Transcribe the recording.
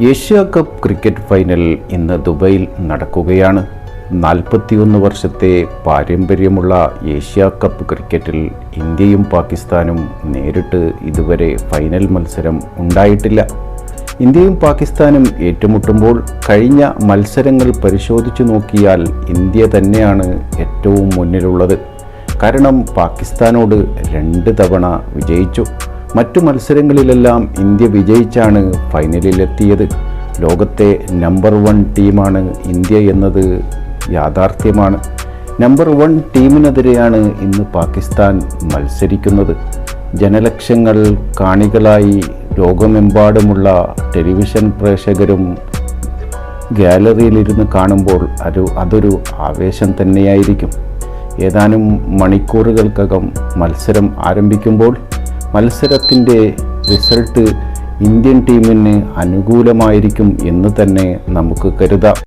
Asia cup cricket final ഇന്ന് ദുബൈയിൽ നടക്കുകയാണ്. 41 വർഷത്തെ പാരമ്പര്യമുള്ള ഏഷ്യ കപ്പ് ക്രിക്കറ്റിൽ ഇന്ത്യയും പാകിസ്ഥാനും നേരിട്ട് ഇതുവരെ ഫൈനൽ മത്സരം ഉണ്ടായിട്ടില്ല. ഇന്ത്യയും പാകിസ്ഥാനും ഏറ്റുമുട്ടുമ്പോൾ കഴിഞ്ഞ മത്സരങ്ങൾ പരിശോധിച്ചു നോക്കിയാൽ ഇന്ത്യ തന്നെയാണ് ഏറ്റവും മുന്നിലുള്ളത്. കാരണം പാകിസ്ഥാനോട് 2 തവണ വിജയിച്ചു. മറ്റു മത്സരങ്ങളിലെല്ലാം ഇന്ത്യ വിജയിച്ചാണ് ഫൈനലിലെത്തിയത്. ലോകത്തെ നമ്പർ 1 ടീമാണ് ഇന്ത്യ എന്നത് യാഥാർത്ഥ്യമാണ്. നമ്പർ 1 ടീമിനെതിരെയാണ് ഇന്ന് പാകിസ്ഥാൻ മത്സരിക്കുന്നത്. ജനലക്ഷങ്ങൾ കാണികളായി ലോകമെമ്പാടുമുള്ള ടെലിവിഷൻ പ്രേക്ഷകരും ഗാലറിയിലിരുന്ന് കാണുമ്പോൾ അതൊരു ആവേശം തന്നെയായിരിക്കും. ഏതാനും മണിക്കൂറുകൾക്കകം മത്സരം ആരംഭിക്കുമ്പോൾ മത്സരത്തിൻ്റെ റിസൾട്ട് ഇന്ത്യൻ ടീമിന് അനുകൂലമായിരിക്കും എന്ന് തന്നെ നമുക്ക് കരുതാം.